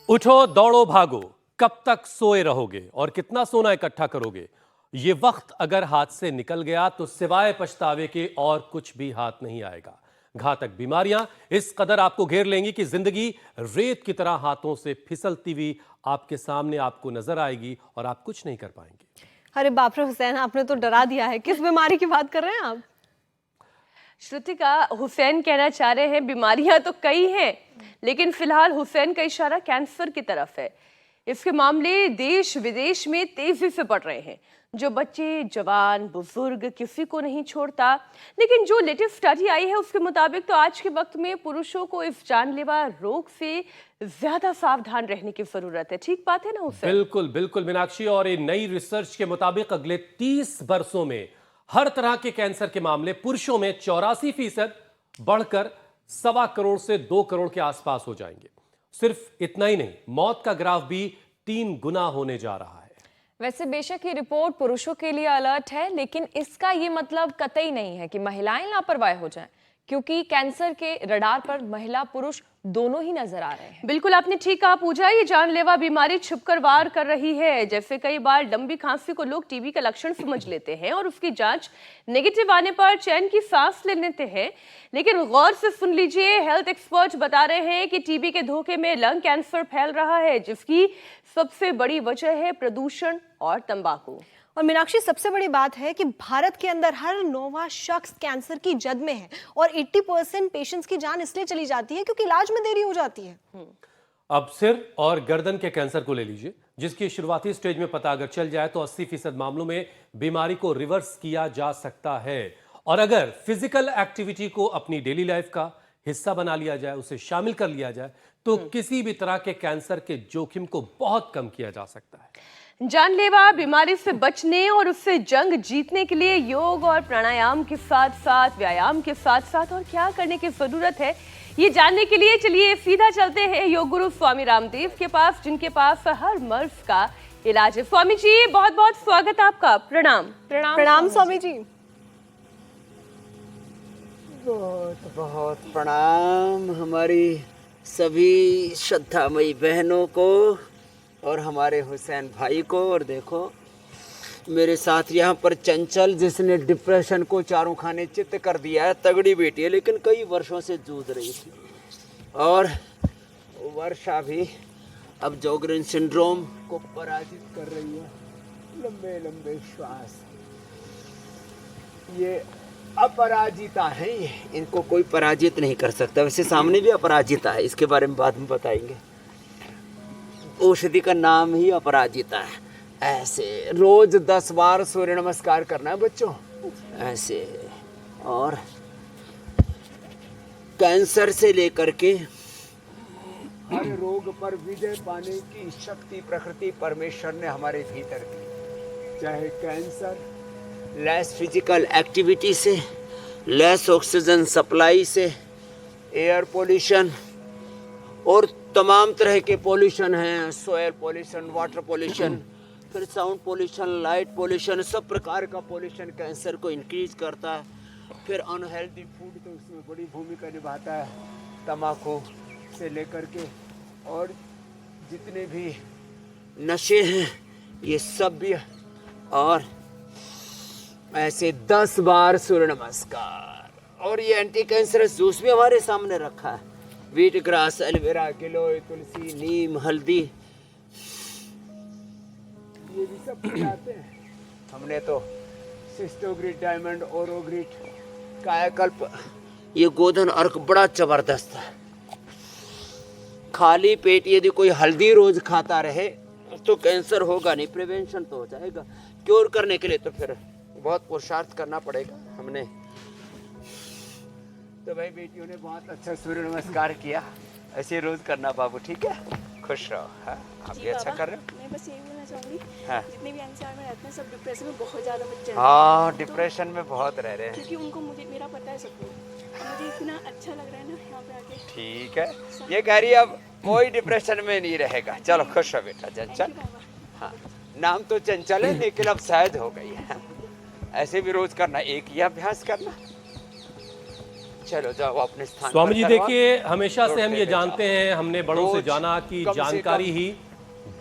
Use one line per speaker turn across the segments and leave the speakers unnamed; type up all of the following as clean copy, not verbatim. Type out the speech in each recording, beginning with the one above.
उठो दौड़ो भागो, कब तक सोए रहोगे और कितना सोना इकट्ठा करोगे। ये वक्त अगर हाथ से निकल गया तो सिवाय पछतावे के और कुछ भी हाथ नहीं आएगा। घातक बीमारियां इस कदर आपको घेर लेंगी कि जिंदगी रेत की तरह हाथों से फिसलती हुई आपके सामने आपको नजर आएगी और आप कुछ नहीं कर पाएंगे।
अरे बाप रे हुसैन, आपने तो डरा दिया है। किस बीमारी की बात कर रहे हैं आप?
श्रुतिका, हुसैन कहना चाह रहे हैं बीमारियां तो कई हैं, लेकिन फिलहाल हुसैन का इशारा कैंसर की तरफ है। इसके मामले देश विदेश में तेजी से बढ़ रहे हैं। जो बच्चे, जवान, बुजुर्ग किसी को नहीं छोड़ता। लेकिन जो लेटेस्ट स्टडी आई है उसके मुताबिक तो आज के वक्त में पुरुषों को इस जानलेवा रोग से ज्यादा सावधान रहने की जरूरत है। ठीक बात है ना हुसैन?
बिल्कुल बिल्कुल मीनाक्षी, और ये नई रिसर्च के मुताबिक अगले 30 वर्षों में हर तरह के कैंसर के मामले पुरुषों में 84% बढ़कर 1.25 करोड़ से 2 करोड़ के आसपास हो जाएंगे। सिर्फ इतना ही नहीं, मौत का ग्राफ भी 3 गुना होने जा रहा है।
वैसे बेशक ये रिपोर्ट पुरुषों के लिए अलर्ट है, लेकिन इसका ये मतलब कतई नहीं है कि महिलाएं लापरवाह हो जाएं, क्योंकि कैंसर के रडार पर महिला पुरुष दोनों ही नजर आ रहे हैं।
बिल्कुल आपने ठीक कहा पूजा, ये जानलेवा बीमारी छुपकर वार कर रही है। जैसे कई बार लंबी खांसी को लोग टीबी का लक्षण समझ लेते हैं और उसकी जांच नेगेटिव आने पर चैन की सांस ले लेते हैं। लेकिन गौर से सुन लीजिए, हेल्थ एक्सपर्ट्स बता रहे हैं कि टीबी के धोखे में लंग कैंसर फैल रहा है, जिसकी सबसे बड़ी वजह है प्रदूषण और तंबाकू।
और मीनाक्षी, सबसे बड़ी बात है कि भारत के अंदर हर 9वां शख्स कैंसर की जद में है और 80% पेशेंट्स की जान इसलिए चली जाती है क्योंकि इलाज में देरी हो जाती है।
अब सिर और गर्दन के कैंसर को ले लीजिए, जिसकी शुरुआती स्टेज में पता अगर चल जाए तो 80% मामलों में बीमारी को रिवर्स किया जा सकता है। और अगर फिजिकल एक्टिविटी को अपनी डेली लाइफ का हिस्सा बना लिया जाए, उसे शामिल कर लिया जाए, तो किसी भी तरह के कैंसर के जोखिम को बहुत कम किया जा सकता है।
जानलेवा बीमारी से बचने और उससे जंग जीतने के लिए योग और प्राणायाम के साथ साथ, व्यायाम के साथ साथ और क्या करने की जरूरत है, ये जानने के लिए चलिए सीधा चलते हैं योग गुरु स्वामी रामदेव के पास, जिनके पास हर मर्ज का इलाज है। स्वामी जी, बहुत बहुत स्वागत आपका। प्रणाम।
प्रणाम स्वामी जी।
बहुत बहुत प्रणाम हमारी सभी श्रद्धामयी बहनों को और हमारे हुसैन भाई को। और देखो मेरे साथ यहाँ पर चंचल, जिसने डिप्रेशन को चारों खाने चित्त कर दिया है। तगड़ी बेटी है, लेकिन कई वर्षों से जूझ रही थी। और वर्षा भी अब जोगरेन सिंड्रोम को पराजित कर रही है। लंबे लंबे श्वास, ये अपराजिता है, ये इनको कोई पराजित नहीं कर सकता। वैसे सामने भी अपराजिता है, इसके बारे में बाद में बताएंगे। औषधि का नाम ही अपराजिता है। ऐसे रोज 10 बार सूर्य नमस्कार करना है बच्चों, ऐसे। और कैंसर से लेकर के हर रोग पर विजय पाने की शक्ति प्रकृति परमेश्वर ने हमारे भीतर दी। चाहे कैंसर लेस फिजिकल एक्टिविटी से, लेस ऑक्सीजन सप्लाई से, एयर पोल्यूशन और तमाम तरह के पोल्यूशन हैं, सॉइल पोल्यूशन, वाटर पोल्यूशन, फिर साउंड पोल्यूशन, लाइट पोल्यूशन, सब प्रकार का पोल्यूशन कैंसर को इंक्रीज करता है। फिर अनहेल्दी फूड तो उसमें बड़ी भूमिका निभाता है, तम्बाकू से लेकर के और जितने भी नशे हैं ये सब भी। और ऐसे 10 बार सूर्य नमस्कार। और ये एंटी कैंसरस जूस भी हमारे सामने रखा है। व्हीट ग्रास, एलोवेरा, गिलोय, तुलसी, नीम, हल्दी, ये भी सब पिलाते हैं। हमने तो सिस्टोग्रिट, डायमंड, ओरोग्रिट, कायाकल्प, ये गोधन अर्क बड़ा जबरदस्त है। खाली पेट यदि कोई हल्दी रोज खाता रहे तो कैंसर होगा नहीं, प्रिवेंशन तो हो जाएगा। क्योर करने के लिए तो फिर बहुत पुरुषार्थ करना पड़ेगा। हमने तो भाई बेटियों ने बहुत अच्छा सूर्य नमस्कार किया, ऐसे रोज करना बाबू, ठीक है? खुश रहो। हाँ, आप भी अच्छा कर रहे हो।
मैं बस यही बोलना चाहूँगी,
हाँ।
जितने भी एनसीआर में रहते हैं सब डिप्रेशन में बहुत ज़्यादा बच्चे हैं।
हाँ, डिप्रेशन में बहुत रह रहे हैं,
क्योंकि उनको मेरा पता है सबको। मुझे इतना अच्छा लग रहा है ना यहाँ पे आके।
ठीक है, ये कह रही है अब कोई डिप्रेशन में नहीं रहेगा। चलो खुश रहो बेटा चंचल। हाँ, नाम तो चंचल है लेकिन अब सहज हो गई है। ऐसे भी रोज करना, एक ही अभ्यास करना। चलो जाओ अपने स्थान
स्वामी
पर
जी
करवाओ।
देखिए, हमेशा से हम
लौटते
ये
हुए
जानते
जाओ।
हैं, हमने बड़ों से
रोज
जाना कि
कम से
जानकारी
कम
ही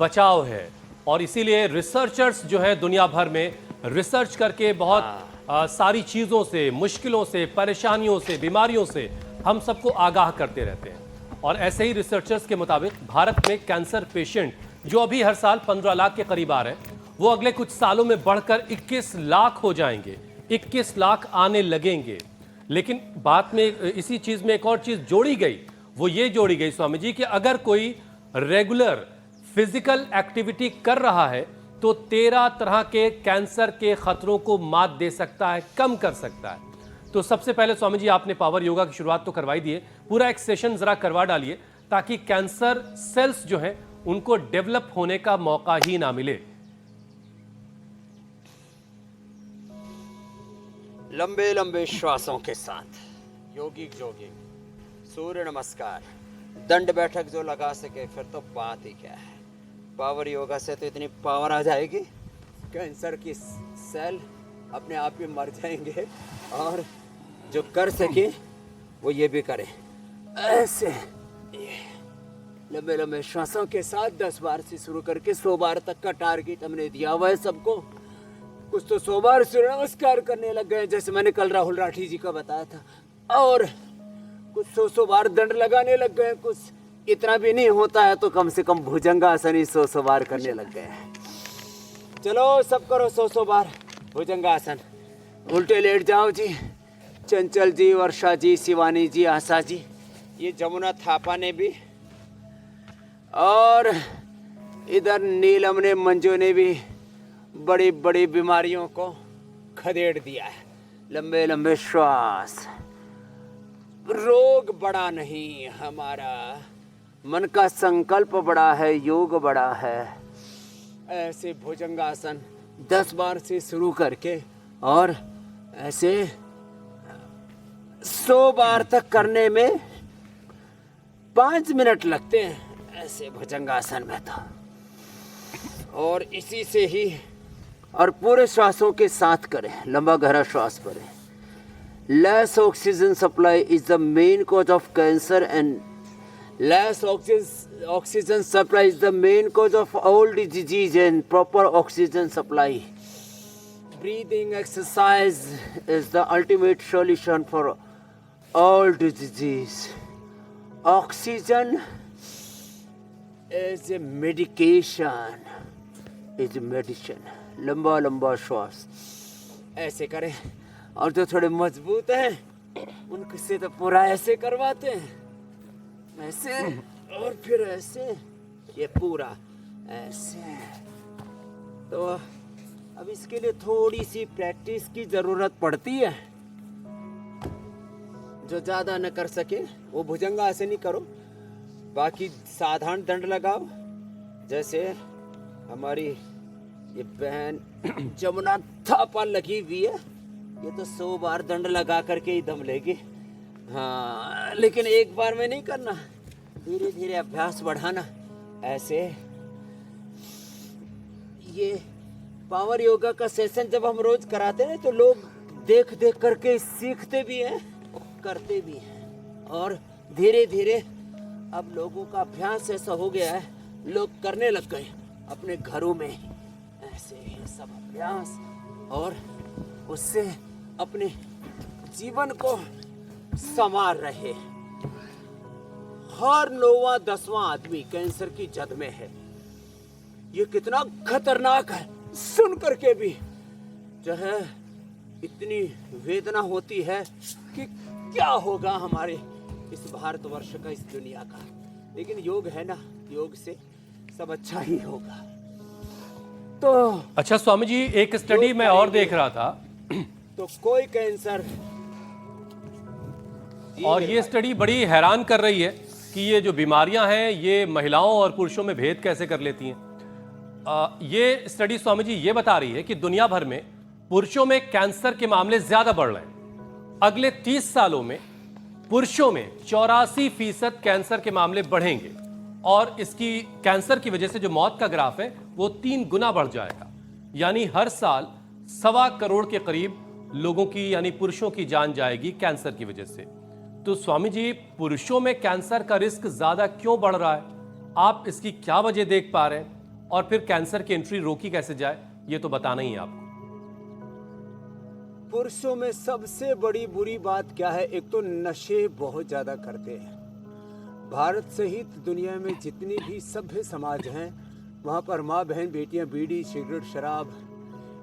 बचाव है, और इसीलिए रिसर्चर्स जो है दुनिया भर में रिसर्च करके बहुत सारी चीज़ों से, मुश्किलों से, परेशानियों से, बीमारियों से हम सबको आगाह करते रहते हैं। और ऐसे ही रिसर्चर्स के मुताबिक भारत में कैंसर पेशेंट जो अभी हर साल 15 लाख के करीब आ रहे हैं, वो अगले कुछ सालों में बढ़कर 21 लाख हो जाएंगे, 21 लाख आने लगेंगे। लेकिन बात में इसी चीज में एक और चीज जोड़ी गई, वो ये जोड़ी गई स्वामी जी कि अगर कोई रेगुलर फिजिकल एक्टिविटी कर रहा है तो 13 तरह के कैंसर के खतरों को मात दे सकता है, कम कर सकता है। तो सबसे पहले स्वामी जी आपने पावर योगा की शुरुआत तो करवाई दी है, पूरा एक सेशन जरा करवा डालिए ताकि कैंसर सेल्स जो हैं उनको डेवलप होने का मौका ही ना मिले।
लंबे लंबे श्वासों के साथ योगिक जोगिक सूर्य नमस्कार, दंड बैठक जो लगा सके फिर तो बात ही क्या है। पावर योगा से तो इतनी पावर आ जाएगी, कैंसर की सेल अपने आप ही मर जाएंगे। और जो कर सके वो ये भी करें, ऐसे लंबे लंबे श्वासों के साथ 10 बार से शुरू करके 100 बार तक का टारगेट हमने दिया हुआ है सबको। कुछ तो 100 बार सूर्य नमस्कार करने लग गए, जैसे मैंने कल राहुल राठी जी का बताया था, और कुछ 100 बार दंड लगाने लग गए। कुछ इतना भी नहीं होता है तो कम से कम भुजंगासन ही 100 बार करने लग गए हैं। चलो सब करो 100 बार भुजंगासन। उल्टे लेट जाओ जी, चंचल जी, वर्षा जी, शिवानी जी, आशा जी, ये जमुना थापा ने भी, और इधर नीलम ने, मंजू ने भी बड़ी बड़ी बीमारियों को खदेड़ दिया है। लंबे लंबे श्वास। रोग बड़ा नहीं, हमारा मन का संकल्प बड़ा है, योग बड़ा है। ऐसे भुजंगासन 10 बार से शुरू करके और ऐसे 100 बार तक करने में 5 मिनट लगते हैं ऐसे भुजंगासन में तो। और इसी से ही, और पूरे श्वासों के साथ करें, लंबा गहरा श्वास भरें। Less oxygen supply is the main cause of cancer, and less oxygen supply is the main cause of all disease, and proper oxygen supply. Breathing exercise is the ultimate solution for all disease. Oxygen is a medication, is a medicine. लंबा लंबा श्वास ऐसे करें। और जो थोड़े मजबूत हैं उनसे तो पूरा ऐसे करवाते हैं, ऐसे और फिर ऐसे, ये पूरा ऐसे। तो अब इसके लिए थोड़ी सी प्रैक्टिस की जरूरत पड़ती है। जो ज्यादा न कर सके वो भुजंगासन ही करो, बाकी साधारण दंड लगाओ। जैसे हमारी ये बहन जमुना थापा लगी हुई है, ये तो 100 बार दंड लगा करके ही दम लेगी। हाँ, लेकिन एक बार में नहीं करना, धीरे धीरे अभ्यास बढ़ाना। ऐसे ये पावर योगा का सेशन जब हम रोज कराते हैं तो लोग देख देख करके सीखते भी हैं, करते भी हैं। और धीरे धीरे अब लोगों का अभ्यास ऐसा हो गया है, लोग करने लग गए अपने घरों में ऐसे ये सब अभ्यास, और उससे अपने जीवन को संवार रहे। हर 9वां 10वां आदमी कैंसर की जद में है। ये कितना खतरनाक है, सुन करके भी जो है इतनी वेदना होती है कि क्या होगा हमारे इस भारतवर्ष का, इस दुनिया का। लेकिन योग है ना, योग से सब अच्छा ही होगा। तो
अच्छा स्वामी जी, एक स्टडी मैं और देख रहा था,
तो कोई कैंसर,
और ये स्टडी बड़ी हैरान कर रही है कि ये जो बीमारियां हैं ये महिलाओं और पुरुषों में भेद कैसे कर लेती हैं। ये स्टडी स्वामी जी ये बता रही है कि दुनिया भर में पुरुषों में कैंसर के मामले ज्यादा बढ़ रहे हैं। अगले 30 सालों में पुरुषों में 84% कैंसर के मामले बढ़ेंगे, और इसकी कैंसर की वजह से जो मौत का ग्राफ है वो 3 गुना बढ़ जाएगा। यानी हर साल 1.25 करोड़ के करीब लोगों की, यानी पुरुषों की जान जाएगी कैंसर की वजह से। तो स्वामी जी, पुरुषों में कैंसर का रिस्क ज्यादा क्यों बढ़ रहा है? आप इसकी क्या वजह देख पा रहे हैं? और फिर कैंसर की एंट्री रोकी कैसे जाए, ये तो बताना ही है आपको।
पुरुषों में सबसे बड़ी बुरी बात क्या है? एक तो नशे बहुत ज्यादा करते हैं। भारत सहित दुनिया में जितनी भी सभ्य समाज हैं, वहाँ पर माँ बहन बेटियाँ बीड़ी सिगरेट शराब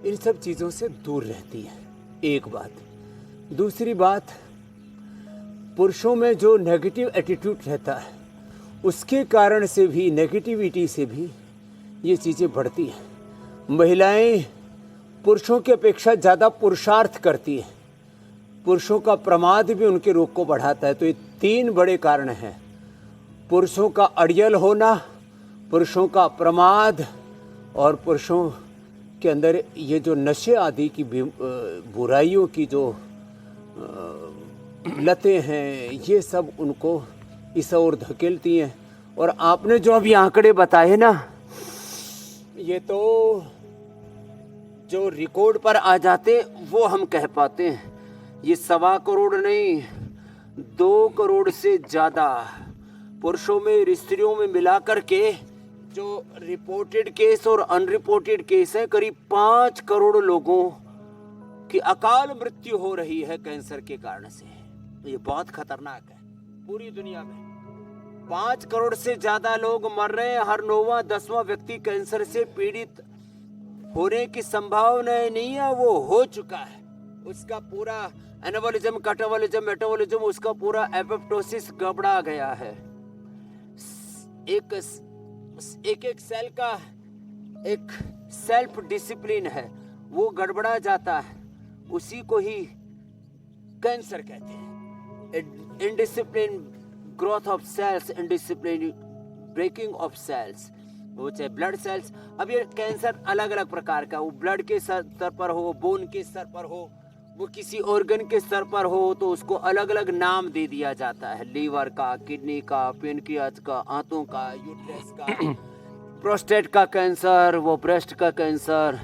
इन सब चीज़ों से दूर रहती हैं। एक बात। दूसरी बात, पुरुषों में जो नेगेटिव एटीट्यूड रहता है उसके कारण से भी, नेगेटिविटी से भी ये चीज़ें बढ़ती हैं। महिलाएं पुरुषों की अपेक्षा ज़्यादा पुरुषार्थ करती हैं। पुरुषों का प्रमाद भी उनके रोग को बढ़ाता है। तो ये तीन बड़े कारण हैं: पुरुषों का अड़ियल होना, पुरुषों का प्रमाद और पुरुषों के अंदर ये जो नशे आदि की बुराइयों की जो लतें हैं, ये सब उनको इस ओर धकेलती हैं। और आपने जो अभी आंकड़े बताए ना, ये तो जो रिकॉर्ड पर आ जाते वो हम कह पाते हैं। ये 1.25 करोड़ नहीं, 2 करोड़ से ज़्यादा पुरुषों में स्त्रियों में मिलाकर के जो रिपोर्टेड केस और अनरिपोर्टेड केस है, करीब 5 करोड़ लोगों की अकाल मृत्यु हो रही है कैंसर के कारण से। ये बहुत खतरनाक है। पूरी दुनिया में 5 करोड़ से ज्यादा लोग मर रहे हैं। हर 9वां 10वां व्यक्ति कैंसर से पीड़ित होने की संभावना नहीं है, वो हो चुका है। उसका पूरा एनाबॉलिज्म, कैटाबॉलिज्म, मेटाबॉलिज्म, उसका पूरा एपोप्टोसिस गड़बड़ा गया है। एक सेल का एक सेल्फ डिसिप्लिन है, वो गड़बड़ा जाता है। उसी को ही कैंसर कहते हैं। Indiscipline growth of cells, indiscipline breaking of cells, वो चाहे ब्लड सेल्स। अब ये कैंसर अलग अलग प्रकार का, वो ब्लड के स्तर पर हो, बोन के स्तर पर हो, वो किसी ऑर्गन के स्तर पर हो, तो उसको अलग अलग नाम दे दिया जाता है। लीवर का, किडनी का, पेनक्रियाज का, आंतों का, यूट्रस का, प्रोस्टेट का कैंसर, वो ब्रेस्ट का कैंसर।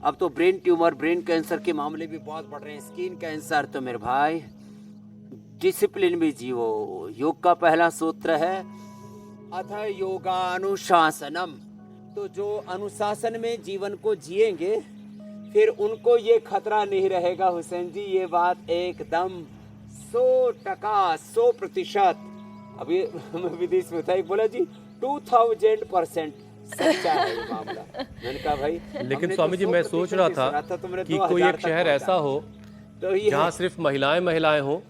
अब तो ब्रेन ट्यूमर, ब्रेन कैंसर के मामले भी बहुत बढ़ रहे हैं, स्किन कैंसर। तो मेरे भाई, डिसिप्लिन में जियो। योग का पहला सूत्र है अथ योगानुशासनम। तो जो अनुशासन में जीवन को जिएंगे, फिर उनको ये खतरा नहीं रहेगा। हुसैन जी, ये बात एकदम 100% 100%। अभी विदेश में था, एक बोला जी 2000% सच्चा है ये मामला। मैंने कहा भाई,
लेकिन स्वामी जी, मैं सोच रहा था कि कोई एक शहर ऐसा हो
तो
जहाँ सिर्फ महिलाएं हो,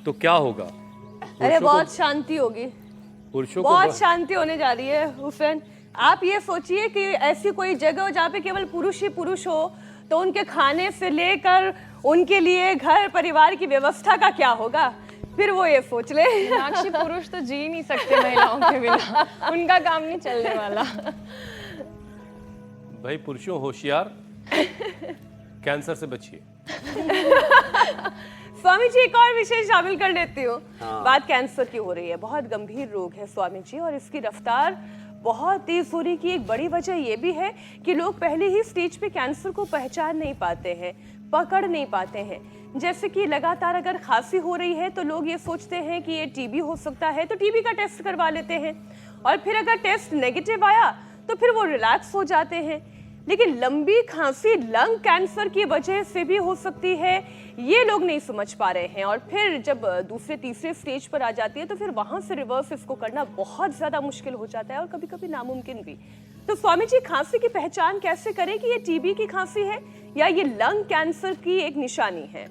तो क्या होगा?
अरे बहुत शांति होगी,
पुरुषों को
बहुत शांति होने जा रही है। हुसैन, आप ये सोचिए कि ऐसी कोई जगह हो जहाँ पे केवल पुरुष ही पुरुष हो, तो उनके खाने से लेकर उनके लिए घर परिवार की व्यवस्था का क्या होगा? फिर वो ये सोच ले।
मीनाक्षी, पुरुष तो जी नहीं सकते महिलाओं के बिना, उनका काम नहीं चलने वाला।
भाई पुरुषों होशियार, कैंसर से बचिए।
स्वामी जी, एक और विषय शामिल कर लेती हूँ। बात कैंसर की हो रही है, बहुत गंभीर रोग है स्वामी जी, और इसकी रफ्तार बहुत तेज होने की एक बड़ी वजह यह भी है कि लोग पहले ही स्टेज पे कैंसर को पहचान नहीं पाते हैं, पकड़ नहीं पाते हैं। जैसे कि लगातार अगर खांसी हो रही है तो लोग ये सोचते हैं कि ये टीबी हो सकता है, तो टीबी का टेस्ट करवा लेते हैं, और फिर अगर टेस्ट नेगेटिव आया तो फिर वो रिलैक्स हो जाते हैं। लेकिन लंबी खांसी लंग कैंसर की वजह से भी हो सकती है, ये लोग नहीं समझ पा रहे हैं। और फिर जब दूसरे तीसरे स्टेज पर आ जाती है तो फिर वहां से रिवर्स इसको करना बहुत ज्यादा मुश्किल हो जाता है, और कभी कभी नामुमकिन भी। तो स्वामी जी, खांसी की पहचान कैसे करें कि ये टीबी की खांसी है या ये लंग कैंसर की एक निशानी है?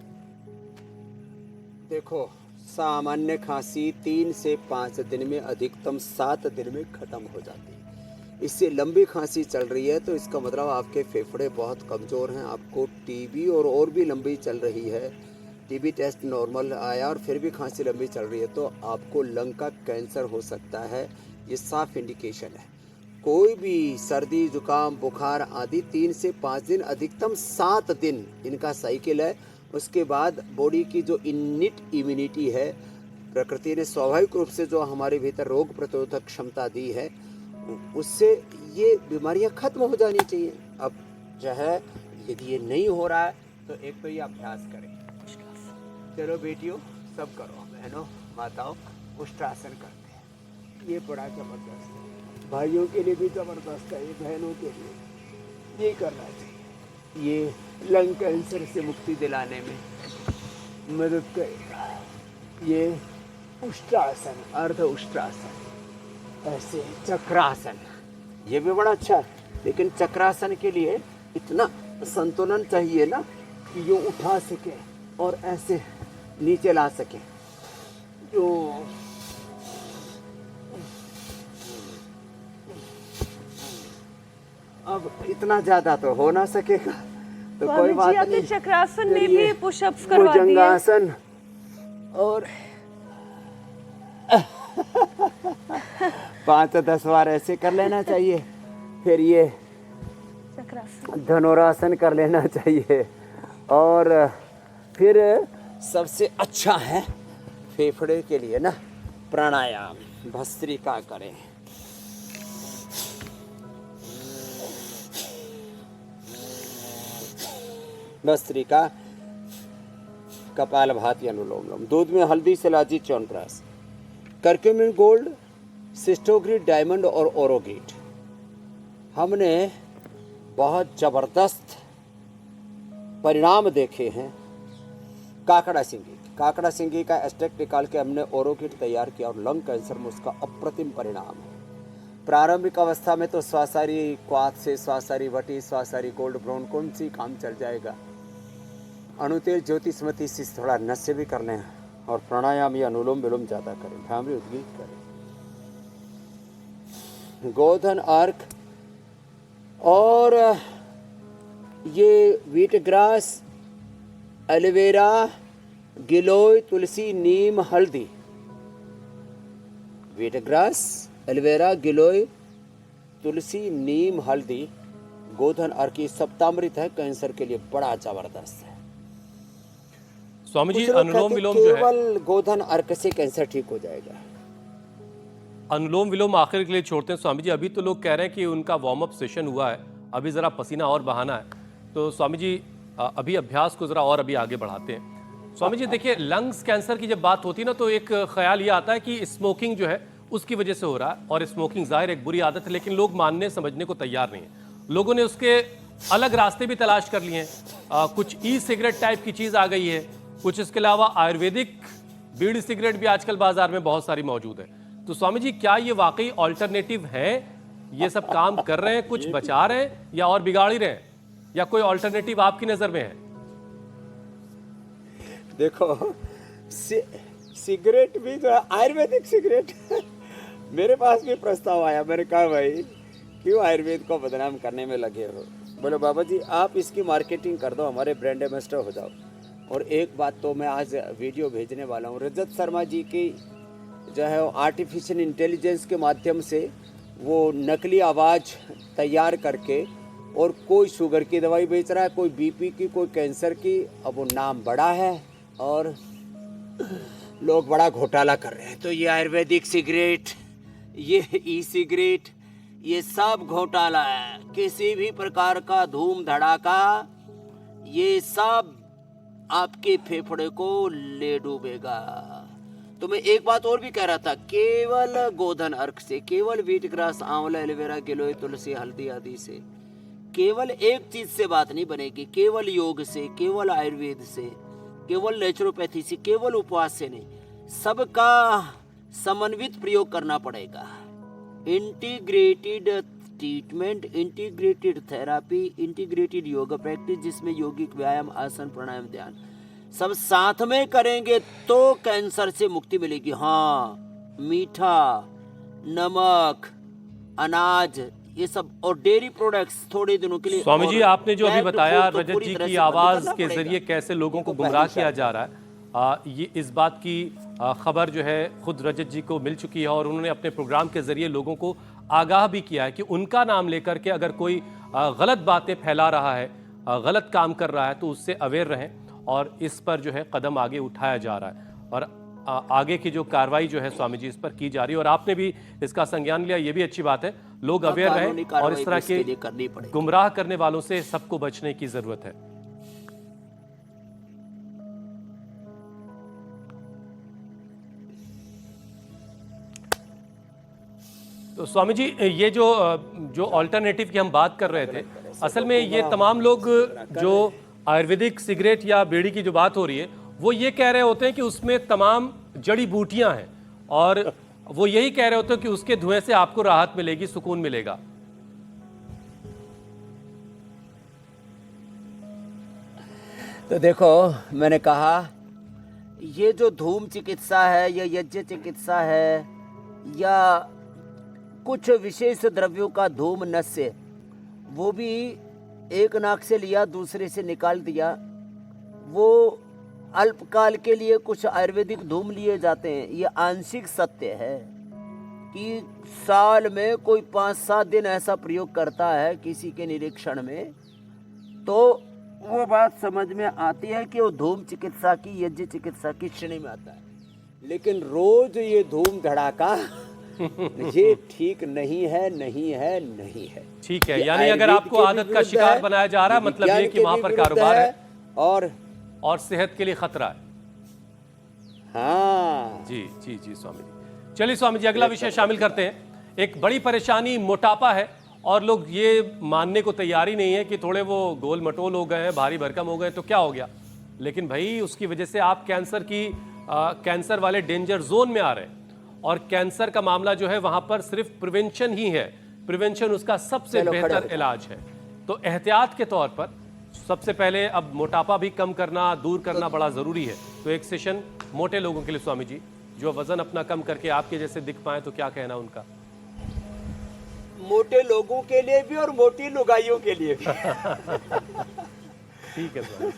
देखो, सामान्य खांसी 3 से 5 दिन में, अधिकतम 7 दिन में खत्म हो जाती है। इससे लंबी खांसी चल रही है तो इसका मतलब आपके फेफड़े बहुत कमज़ोर हैं, आपको टीबी और भी लंबी चल रही है, टीबी टेस्ट नॉर्मल आया और फिर भी खांसी लंबी चल रही है, तो आपको लंग का कैंसर हो सकता है। ये साफ इंडिकेशन है। कोई भी सर्दी जुकाम बुखार आदि 3 से 5 दिन, अधिकतम 7 दिन इनका साइकिल है। उसके बाद बॉडी की जो इनिट इम्यूनिटी है, प्रकृति ने स्वाभाविक रूप से जो हमारे भीतर रोग प्रतिरोधक क्षमता दी है, उससे ये बीमारियां खत्म हो जानी चाहिए। अब जो है, यदि ये नहीं हो रहा है तो एक तो ये अभ्यास करें। चलो बेटियों, सब करो। बहनों माताओं उष्ट्रासन करते हैं। ये बड़ा जबरदस्त है, भाइयों के लिए भी जबरदस्त है, ये बहनों के लिए ये करना चाहिए। ये लंग कैंसर से मुक्ति दिलाने में मदद करेगा। ये उष्ट्रासन, अर्ध उष्ट्रासन, ऐसे चक्रासन, ये भी बड़ा अच्छा है। लेकिन चक्रासन के लिए इतना संतुलन चाहिए ना कि जो उठा सके और ऐसे नीचे ला सके। जो अब इतना ज्यादा तो हो ना सकेगा, तो कोई
स्वामी
बात
जी आपने
नहीं।
चक्रासन में
चलिए,
भी पुशअप्स करवा दिए।
भुजंगासन और 5-10 बार ऐसे कर लेना चाहिए। फिर ये
चक्रासन
धनुरासन कर लेना चाहिए। और फिर सबसे अच्छा है फेफड़े के लिए ना प्राणायाम, भस्त्रिका करें। भस्त्रिका, कपालभाति, अनुलोम विलोम। दूध में हल्दी, सलाजी, च्यवनप्राश, करक्यूमिन गोल्ड, सिस्टोग्रिड, डायमंड और ओरोगेट। हमने बहुत जबरदस्त परिणाम देखे हैं काकड़ा सिंगी। काकड़ा सिंगी का एक्सट्रैक्ट निकाल के हमने ओरोगेट तैयार किया और लंग कैंसर में उसका अप्रतिम परिणाम है। प्रारंभिक अवस्था में तो स्वासारी क्वाथ से स्वासारी वटी, स्वासारी गोल्ड ब्राउन कौन सी काम चल जाएगा। अणुतेल, ज्योतिषमती से थोड़ा नशे भी कर लें और प्राणायाम या अनुलोम विलोम ज़्यादा करें, भ्रामरी उद्गीत करें। गोधन अर्क और ये व्हीट ग्रास, एलोवेरा, गिलोय, तुलसी, नीम, हल्दी। व्हीट ग्रास, एलोवेरा, गिलोय, तुलसी, नीम, हल्दी, गोधन अर्क की सप्तामृत है, कैंसर के लिए बड़ा जबरदस्त है।
स्वामी जी,
कुछ लोग
अनुलोम
कहते
विलोम जो है,
केवल गोधन अर्क से कैंसर ठीक हो जाएगा।
अनुलोम विलोम आखिर के लिए छोड़ते हैं स्वामी जी। अभी तो लोग कह रहे हैं कि उनका वार्म अप सेशन हुआ है, अभी जरा पसीना और बहाना है, तो स्वामी जी अभी अभ्यास को जरा और अभी आगे बढ़ाते हैं। स्वामी जी देखिए, लंग्स कैंसर की जब बात होती है ना, तो एक ख्याल ये आता है कि स्मोकिंग जो है उसकी वजह से हो रहा है, और स्मोकिंग जाहिर एक बुरी आदत है, लेकिन लोग मानने समझने को तैयार नहीं है। लोगों ने उसके अलग रास्ते भी तलाश कर लिए हैं। कुछ ई सिगरेट टाइप की चीज़ आ गई है, कुछ इसके अलावा आयुर्वेदिक बीड़ी सिगरेट भी आजकल बाजार में बहुत सारी मौजूद है। तो स्वामी जी, क्या ये वाकई ऑल्टरनेटिव है? ये सब काम कर रहे हैं, कुछ बचा रहे हैं या और बिगाड़ ही रहे हैं, या कोई ऑल्टरनेटिव आपकी नजर में है?
देखो सिगरेट भी जो है आयुर्वेदिक सिगरेट मेरे पास भी प्रस्ताव आया। मैंने कहा भाई क्यों आयुर्वेद को बदनाम करने में लगे हो। बोले बाबा जी आप इसकी मार्केटिंग कर दो, हमारे ब्रांड एम्बेसडर हो जाओ। और एक बात तो मैं आज वीडियो भेजने वाला हूँ, रजत शर्मा जी की जो है आर्टिफिशियल इंटेलिजेंस के माध्यम से वो नकली आवाज़ तैयार करके, और कोई शुगर की दवाई बेच रहा है, कोई बीपी की, कोई कैंसर की। अब वो नाम बड़ा है और लोग बड़ा घोटाला कर रहे हैं। तो ये आयुर्वेदिक सिगरेट, ये ई सिगरेट, ये सब घोटाला है। किसी भी प्रकार का धूम धड़ाका, ये सब आपके फेफड़े को ले डूबेगा। तो मैं एक बात और भी कह रहा था, केवल गोधन अर्क से, केवल व्हीट ग्रास, आंवला, एलोवेरा, गिलोय, तुलसी, हल्दी आदि से, केवल एक चीज से बात नहीं बनेगी। केवल योग से, केवल आयुर्वेद से, केवल नेचुरोपैथी से, केवल उपवास से नहीं, सबका समन्वित प्रयोग करना पड़ेगा। Integrated treatment, integrated therapy, integrated yoga practice, जिसमें यौगिक व्यायाम, आसन, प्राणायाम, ध्यान सब साथ में करेंगे तो कैंसर से मुक्ति मिलेगी। हाँ, मीठा, नमक, अनाज, ये सब और डेयरी प्रोडक्ट्स थोड़े दिनों के लिए।
स्वामी जी आपने जो अभी बताया
तो
रजत जी की आवाज के जरिए कैसे लोगों को गुमराह किया जा रहा है, ये इस बात की खबर जो है खुद रजत जी को मिल चुकी है, और उन्होंने अपने प्रोग्राम के जरिए लोगों को आगाह भी किया है कि उनका नाम लेकर के अगर कोई गलत बातें फैला रहा है, गलत काम कर रहा है, तो उससे अवेयर रहें, और इस पर जो है कदम आगे उठाया जा रहा है, और आगे की जो कार्रवाई जो है स्वामी जी इस पर की जा रही है, और आपने भी इसका संज्ञान लिया, ये भी अच्छी बात है। लोग अवेयर रहें और इस तरह के गुमराह करने वालों से सबको बचने की जरूरत है। तो स्वामी जी ये जो ऑल्टरनेटिव की हम बात कर रहे थे, असल में ये तमाम लोग जो आयुर्वेदिक सिगरेट या बीड़ी की जो बात हो रही है वो ये कह रहे होते हैं कि उसमें तमाम जड़ी बूटियां हैं और वो यही कह रहे होते हैं कि उसके धुएं से आपको राहत मिलेगी, सुकून मिलेगा।
तो देखो, मैंने कहा ये जो धूम चिकित्सा है या यज्ञ चिकित्सा है या कुछ विशेष द्रव्यों का धूम नस्य, वो भी एक नाक से लिया दूसरे से निकाल दिया, वो अल्पकाल के लिए कुछ आयुर्वेदिक धूम लिए जाते हैं। ये आंशिक सत्य है कि साल में कोई 5-7 दिन ऐसा प्रयोग करता है किसी के निरीक्षण में, तो वो बात समझ में आती है कि वो धूम चिकित्सा की, यज्ञ चिकित्सा की श्रेणी में आता है। लेकिन रोज ये धूम धड़ाका ये ठीक नहीं है, नहीं है, नहीं है।
ठीक है, यानी अगर आपको आदत का शिकार बनाया जा रहा है, मतलब ये कि वहां पर कारोबार है और सेहत के लिए खतरा है।
हाँ
जी जी जी स्वामी जी। चलिए स्वामी जी, अगला विषय शामिल करते हैं। एक बड़ी परेशानी मोटापा है और लोग ये मानने को तैयार ही नहीं है कि थोड़े वो गोल मटोल हो गए हैं, भारी भरकम हो गए तो क्या हो गया, लेकिन भाई उसकी वजह से आप कैंसर वाले डेंजर जोन में आ रहे हैं। और कैंसर का मामला जो है वहां पर सिर्फ प्रिवेंशन ही है, प्रिवेंशन उसका सबसे बेहतर इलाज है। तो एहतियात के तौर पर सबसे पहले अब मोटापा भी कम करना, दूर करना बड़ा जरूरी है। तो एक सेशन मोटे लोगों के लिए स्वामी जी, जो वजन अपना कम करके आपके जैसे दिख पाए, तो क्या कहना उनका?
मोटे लोगों के लिए भी और मोटी लुगाइयों के लिए भी।
ठीक है स्वामी।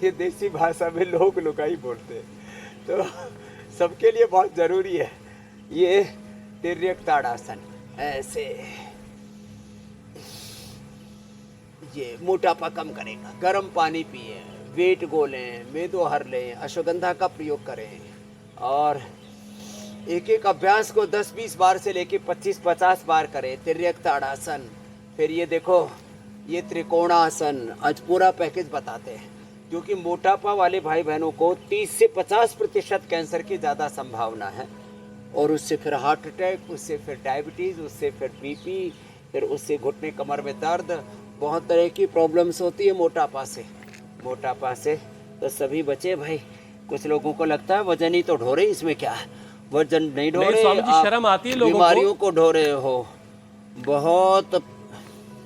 ये देसी भाषा में लोग लुगाई बोलते हैं, तो सबके लिए बहुत जरूरी है ये तिर्यक ताड़ासन। ऐसे ये मोटापा कम करेगा। गर्म पानी पिए, वेट गोलें, मेदो हर लें, अश्वगंधा का प्रयोग करें और एक एक अभ्यास को 10-20 बार से लेके 25-50 बार करें। तिर्यक ताड़ासन, फिर ये देखो ये त्रिकोणासन, आज पूरा पैकेज बताते हैं, क्योंकि मोटापा वाले भाई बहनों को 30 से 50% कैंसर की ज़्यादा संभावना है। और उससे फिर हार्ट अटैक, उससे फिर डायबिटीज़, उससे फिर बीपी, फिर उससे घुटने कमर में दर्द, बहुत तरह की प्रॉब्लम्स होती है मोटापा से। तो सभी बचे भाई। कुछ लोगों को लगता है वजन ही तो ढोरे, इसमें क्या है, वजन नहीं ढोरे,
आप शर्म आती है लोगों
बीमारियों को ढोरे हो। बहुत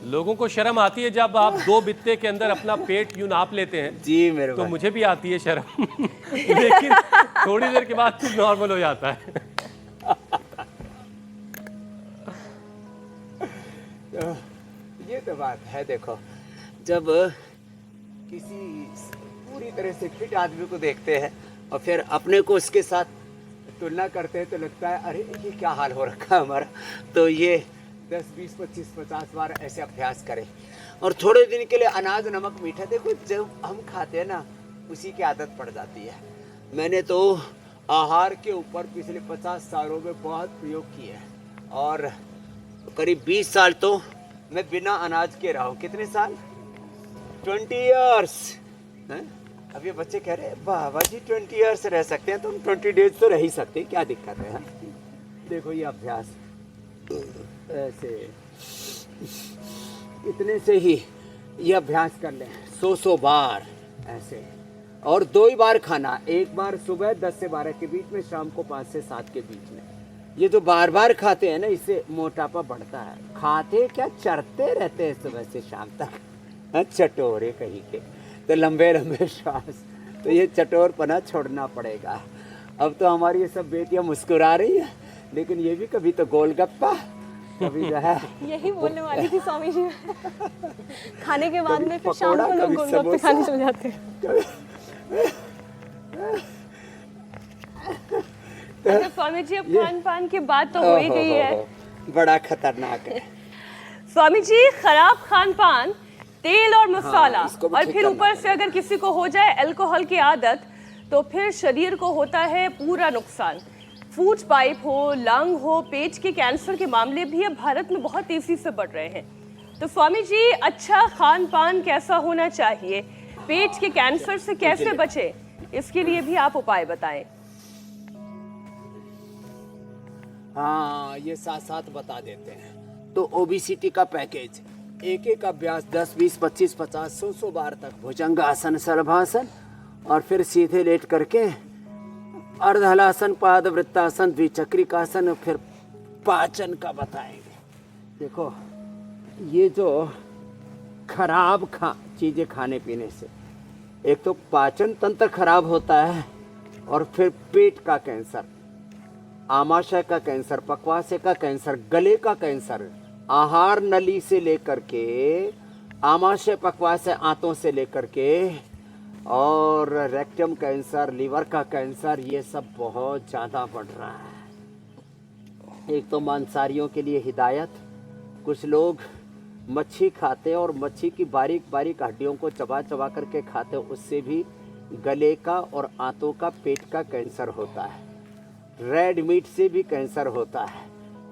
लोगों को शर्म आती है जब आप 2 बित्ते के अंदर अपना पेट यूं नाप लेते हैं।
जी मेरे
तो
भाई।
मुझे भी आती है शर्म लेकिन थोड़ी देर के बाद फिर नॉर्मल हो जाता है।
तो ये तो बात है। देखो, जब किसी पूरी तरह से फिट आदमी को देखते हैं और फिर अपने को उसके साथ तुलना करते हैं तो लगता है अरे ये क्या हाल हो रखा है हमारा। तो ये 10, 20, 25, 50 बार ऐसे अभ्यास करें और थोड़े दिन के लिए अनाज नमक मीठा, देखो जब हम खाते हैं ना उसी की आदत पड़ जाती है। मैंने तो आहार के ऊपर पिछले 50 सालों में बहुत प्रयोग किए हैं और करीब 20 साल तो मैं बिना अनाज के रहा हूँ। कितने साल? 20 ईयर्स। अब ये बच्चे कह रहे हैं बाबा जी 20 ईयर्स रह सकते हैं, तो हम 20 डेज तो रह ही सकते हैं, क्या दिक्कत है? देखो ये अभ्यास ऐसे, इतने से ही ये अभ्यास कर लें 100 बार ऐसे। और 2 ही बार खाना, एक बार सुबह 10 से 12 के बीच में, शाम को 5 से 7 के बीच में। ये जो बार बार खाते हैं ना, इससे मोटापा बढ़ता है। खाते क्या, चरते रहते हैं सुबह से शाम तक, चटोरे कहीं के, तो लंबे लंबे श्वास। तो ये चटोरपना छोड़ना पड़ेगा। अब तो हमारी ये सब बेटियां मुस्कुरा रही है, लेकिन ये भी कभी तो गोलगप्पा, कभी जो है
यही बोलने वाली थी स्वामी जी। खाने के बाद में फिर शाम
पकौड़ा,
को लोग
कभी
गोलगप्पे खाने चले जाते हैं।
अच्छा स्वामी जी, अब खान पान की बात तो हो ही गई है,
बड़ा खतरनाक है
स्वामी जी। खराब खान पान, तेल और मसाला,
इसको भी
और
ठीक
फिर
करना
ऊपर से अगर किसी को हो जाए अल्कोहल की आदत, तो फिर शरीर को होता है पूरा नुकसान। फूड पाइप हो, लंग हो, पेट के कैंसर के मामले भी अब भारत में बहुत तेजी से बढ़ रहे हैं। तो स्वामी जी, अच्छा खान पान कैसा होना चाहिए, पेट के कैंसर से कैसे बचे, इसके लिए भी आप उपाय बताएं।
हाँ, ये साथ साथ बता देते हैं। तो ओबेसिटी का पैकेज, एक एक अभ्यास 10, 20, 25, 50, 100 बार तक भुजंगासन, सर्वासन, और फिर सीधे लेट करके अर्धहलासन, पादवृत्तासन, द्विचक्रिकासन, और फिर पाचन का बताएंगे। देखो, ये जो खराब चीजें खाने पीने से एक तो पाचन तंत्र खराब होता है, और फिर पेट का कैंसर, आमाशय का कैंसर, पक्वाशय का कैंसर, गले का कैंसर, आहार नली से लेकर के आमाशय, पक्वाशय, आंतों से लेकर के, और रेक्टम कैंसर, लीवर का कैंसर, ये सब बहुत ज़्यादा बढ़ रहा है। एक तो मांसाहारियों के लिए हिदायत, कुछ लोग मच्छी खाते हैं और मच्छी की बारीक बारीक हड्डियों को चबा चबा करके खाते हैं, उससे भी गले का और आंतों का, पेट का कैंसर होता है। रेड मीट से भी कैंसर होता है,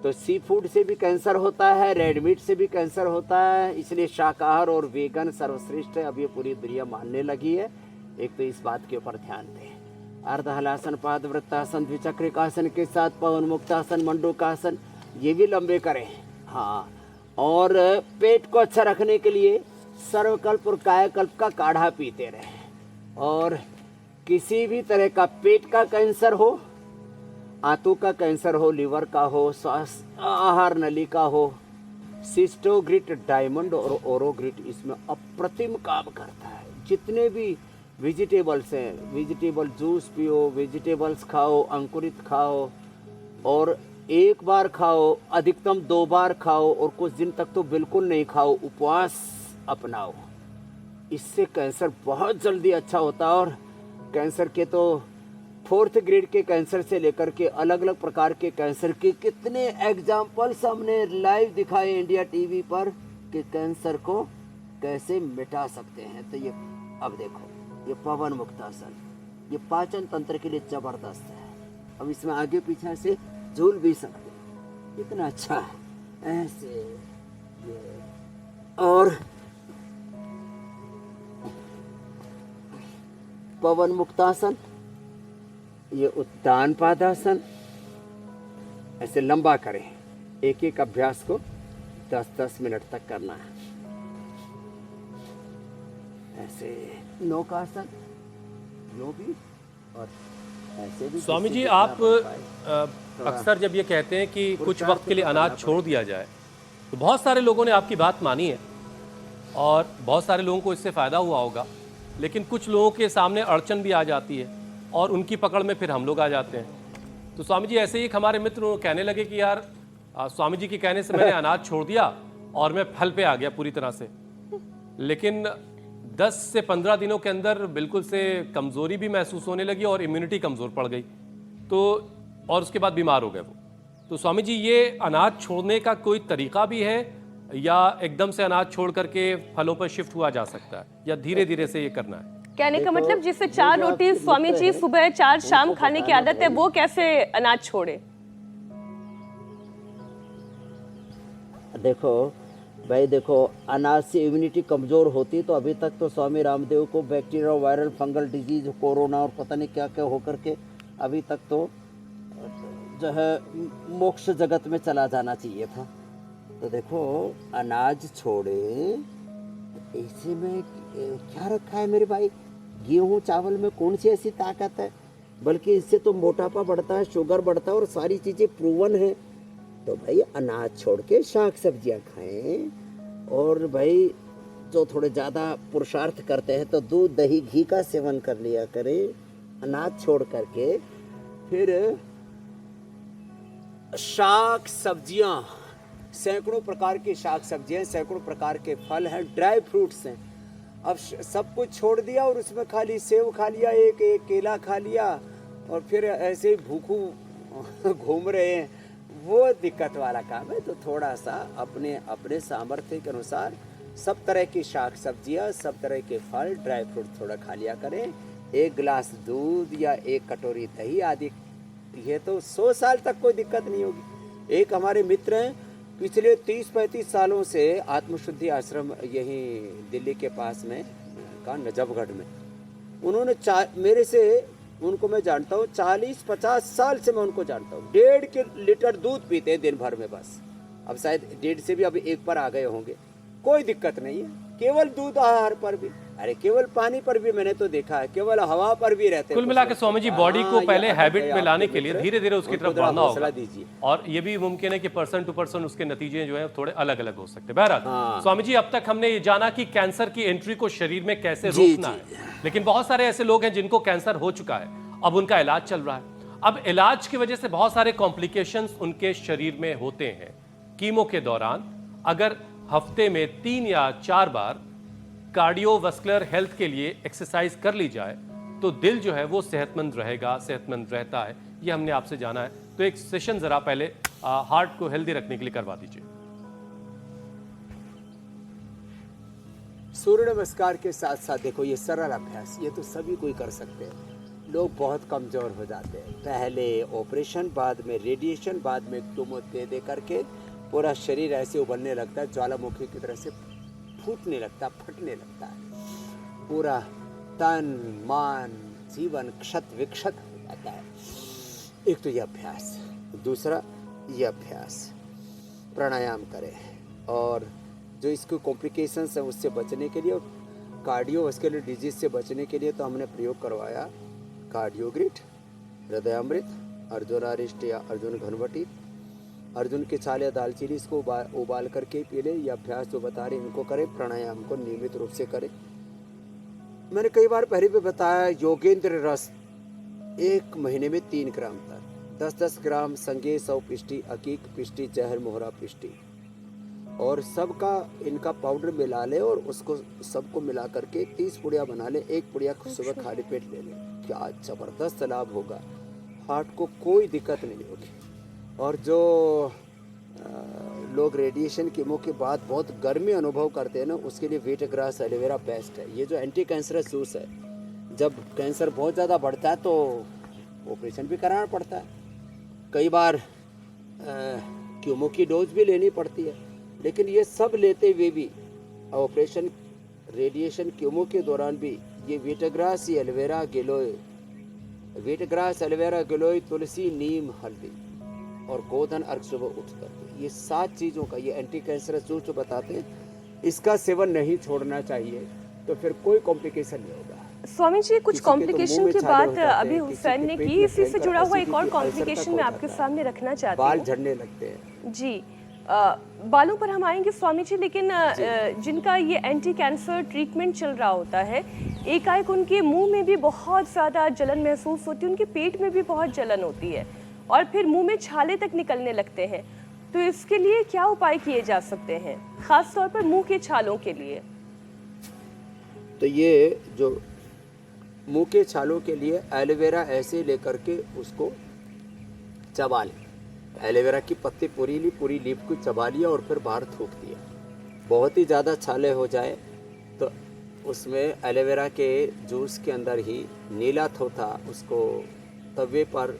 तो सी फूड से भी कैंसर होता है, रेड मीट से भी कैंसर होता है। इसलिए शाकाहार और वेगन सर्वश्रेष्ठ है, अब ये पूरी दुनिया मानने लगी है। एक तो इस बात के ऊपर ध्यान दें। अर्धहलासन, पादवृत्तासन, द्विचक्रिकासन के साथ पवन मुक्तासन, मंडूकासन, ये भी लंबे करें। हाँ, और पेट को अच्छा रखने के लिए सर्वकल्प और कायाकल्प का काढ़ा पीते रहें। और किसी भी तरह का पेट का कैंसर हो, आंतों का कैंसर हो, लीवर का हो, आहार नली का हो, सिस्टोग्रिट डायमंड और ओरोग्रिट इसमें अप्रतिम काम करता है। जितने भी वेजिटेबल्स हैं, वेजिटेबल जूस पियो, वेजिटेबल्स खाओ, अंकुरित खाओ, और एक बार खाओ, अधिकतम 2 बार खाओ, और कुछ दिन तक तो बिल्कुल नहीं खाओ, उपवास अपनाओ। इससे कैंसर बहुत जल्दी अच्छा होता है। और कैंसर के तो 4th ग्रेड के कैंसर से लेकर के अलग अलग प्रकार के कैंसर के कितने एग्जाम्पल्स हमने लाइव दिखाए इंडिया टीवी पर कि कैंसर को कैसे मिटा सकते हैं। तो ये अब देखो, ये पवन मुक्तासन, ये पाचन तंत्र के लिए जबरदस्त है। अब इसमें आगे पीछे से झूल भी सकते हैं, कितना अच्छा है। ऐसे ये, और पवन मुक्तासन, ये उत्तान पादासन, ऐसे लंबा करें। एक एक अभ्यास को 10-10 मिनट तक करना है। ऐसे नौकासन, यो भी, और ऐसे भी।
स्वामी जी, आप अक्सर जब ये कहते हैं कि कुछ वक्त के लिए अनाज छोड़ दिया जाए, तो बहुत सारे लोगों ने आपकी बात मानी है और बहुत सारे लोगों को इससे फ़ायदा हुआ होगा, लेकिन कुछ लोगों के सामने अड़चन भी आ जाती है और उनकी पकड़ में फिर हम लोग आ जाते हैं। तो स्वामी जी, ऐसे ही एक हमारे मित्र कहने लगे कि यार स्वामी जी के कहने से मैंने अनाज छोड़ दिया और मैं फल पे आ गया पूरी तरह से, लेकिन 10 से 15 दिनों के अंदर बिल्कुल से कमज़ोरी भी महसूस होने लगी और इम्यूनिटी कमज़ोर पड़ गई, तो और उसके बाद बीमार हो गए वो। तो स्वामी जी, ये अनाज छोड़ने का कोई तरीका भी है या एकदम से अनाज छोड़ करके फलों पर शिफ्ट हुआ जा सकता है, या धीरे धीरे से ये करना है?
कहने का मतलब जिससे 4 रोटी स्वामी जी सुबह 4 शाम खाने की आदत है, वो कैसे अनाज छोड़े?
देखो भाई, देखो, अनाज से इम्यूनिटी कमज़ोर होती तो अभी तक तो स्वामी रामदेव को bacteria, viral, fungal disease, corona और पता नहीं क्या क्या होकर के अभी तक तो जो है मोक्ष जगत में चला जाना चाहिए था। तो देखो, अनाज छोड़े, इसी में क्या रखा है मेरे भाई? गेहूँ चावल में कौन सी ऐसी ताकत है? बल्कि इससे तो मोटापा बढ़ता है, शुगर बढ़ता है और सारी चीज़ें प्रूवन है। तो भाई अनाज छोड़ के शाक सब्जियां खाएं। और भाई जो थोड़े ज़्यादा पुरुषार्थ करते हैं तो दूध, दही, घी का सेवन कर लिया करें अनाज छोड़ करके। फिर शाक सब्जियां, सैकड़ों प्रकार की शाक सब्जियां, सैकड़ों प्रकार के फल हैं, ड्राई फ्रूट्स हैं। अब सब कुछ छोड़ दिया और उसमें खाली सेव खा लिया, एक केला खा लिया और फिर ऐसे ही भूखू घूम रहे हैं, वो दिक्कत वाला काम है। तो थोड़ा सा अपने अपने सामर्थ्य के अनुसार सब तरह की शाक सब्जियां, सब तरह के फल, ड्राई फ्रूट थोड़ा खा लिया करें। 1 गिलास दूध या 1 कटोरी दही आदि, ये तो 100 साल तक कोई दिक्कत नहीं होगी। एक हमारे मित्र हैं, पिछले 30-35 सालों से आत्मशुद्धि आश्रम यहीं दिल्ली के पास में का नजफगढ़ में, उन्होंने मेरे से उनको मैं जानता हूँ, 40-50 साल से मैं उनको जानता हूँ। 1.5 लीटर दूध पीते हैं दिन भर में बस। अब शायद 1.5 से भी अब 1 पर आ गए होंगे। कोई दिक्कत नहीं है, केवल दूध आहार पर भी, अरे केवल पानी पर भी मैंने तो देखा है, केवल हवा पर भी रहते हैं।
कुल मिला के स्वामी जी, बॉडी को पहले हैबिट में लाने के लिए धीरे धीरे उसकी तरफ बढ़ना होगा,
दीजिए।
और ये भी मुमकिन है कि पर्सन टू पर्सन उसके नतीजे जो है थोड़े अलग अलग हो सकते हैं। बहरहाल
हाँ।
स्वामी जी, अब तक हमने ये जाना कि कैंसर की एंट्री को शरीर में कैसे रोकना है, लेकिन बहुत सारे ऐसे लोग हैं जिनको कैंसर हो चुका है, अब उनका इलाज चल रहा है। अब इलाज की वजह से बहुत सारे कॉम्प्लिकेशंस उनके शरीर में होते हैं। कीमो के दौरान अगर हफ्ते में 3 या 4 बार कार्डियोवास्कुलर हेल्थ के लिए एक्सरसाइज कर ली जाए तो दिल जो है वो सेहतमंद रहेगा, सेहतमंद रहता है। ये हमने आपसे जाना है। तो एक सेशन जरा पहले हार्ट को हेल्दी रखने के लिए करवा दीजिए।
सूर्य नमस्कार के साथ साथ देखो, ये सरल अभ्यास, ये तो सभी कोई कर सकते हैं। लोग बहुत कमज़ोर हो जाते हैं, पहले ऑपरेशन, बाद में रेडिएशन, बाद में कीमो दे करके पूरा शरीर ऐसे उबलने लगता है, ज्वालामुखी की तरह से फूटने लगता, फटने लगता है। पूरा तन मन जीवन क्षत विक्षत हो जाता है। एक तो ये अभ्यास, दूसरा ये अभ्यास प्राणायाम करें, और जो इसके कॉम्प्लिकेशंस हैं उससे बचने के लिए और कार्डियोवास्कुलर डिजीज से बचने के लिए तो हमने प्रयोग करवाया कार्डियोग्रिड, हृदयामृत, अर्जुन अरिष्ट या अर्जुन घनवटी, अर्जुन के छाल या दालचीनी, इसको उबाल करके पी लें। ये अभ्यास जो बता रहे इनको करें, प्राणायाम को नियमित रूप से करें। मैंने कई बार पहले भी बताया, योगेंद्र रस 1 महीने में 3 ग्राम तक, 10-10 ग्राम संगे 100 पिष्टी, अकीक पिष्टी, जहर मोहरा पिष्टी, और सबका इनका पाउडर मिला लें और उसको सबको मिला करके 30 पुड़िया बना लें। 1 पुड़िया सुबह खाली पेट ले लें। क्या ज़बरदस्त लाभ होगा, हार्ट को कोई दिक्कत नहीं होगी। और जो लोग रेडिएशन कीमो के बाद बहुत गर्मी अनुभव करते हैं ना, उसके लिए व्हीट ग्रास एलोवेरा बेस्ट है। ये जो एंटी कैंसरस जूस है, जब कैंसर बहुत ज़्यादा बढ़ता है तो ऑपरेशन भी कराना पड़ता है, कई बार कीमो की डोज भी लेनी पड़ती है, लेकिन ये सब लेते हुए भी ऑपरेशन, रेडिएशन, कीमो के दौरान भी ये वीटग्रास, एलोवेरा, गिलोय, वीटग्रास, एलोवेरा, गिलोय, तुलसी, नीम, हल्दी और गोधन अर्घ सुबह उठ करके, ये 7 चीज़ों का ये एंटी कैंसरस जूस जो बताते हैं, इसका सेवन नहीं छोड़ना चाहिए, तो फिर कोई कॉम्प्लिकेशन नहीं होगा।
स्वामी जी, कुछ
किसी के तो
कॉम्प्लिकेशन
मुंह में
की
छाले
बात
हो जाते हैं,
अभी
किसी
हुसैन
के
ने
पेट
की,
में
इसी से
भयंकर
जुड़ा हुआ एक
एसिडिटी,
और
अल्सर तक
कॉम्प्लिकेशन
हो
मैं
जाता
आपके
है।
सामने रखना चाहती
बाल
हूँ
झड़ने लगते हैं।
जी। बालों पर हम आएंगे स्वामी जी, लेकिन जिनका ये एंटी कैंसर ट्रीटमेंट चल रहा होता है, एकाएक उनके मुंह में भी बहुत ज़्यादा जलन महसूस होती है, उनके पेट में भी बहुत जलन होती है और फिर मुंह में छाले तक निकलने लगते हैं। तो इसके लिए क्या उपाय किए जा सकते हैं, खास तौर पर मुंह के छालों के लिए?
तो ये जो मुंह के छालों के लिए एलोवेरा ऐसे लेकर के उसको चबा लें। एलोवेरा की पत्ती पूरी लीफ को चबा लिया और फिर बाहर थूक दिया। बहुत ही ज़्यादा छाले हो जाए तो उसमें एलोवेरा के जूस के अंदर ही नीला थोथा उसको तवे पर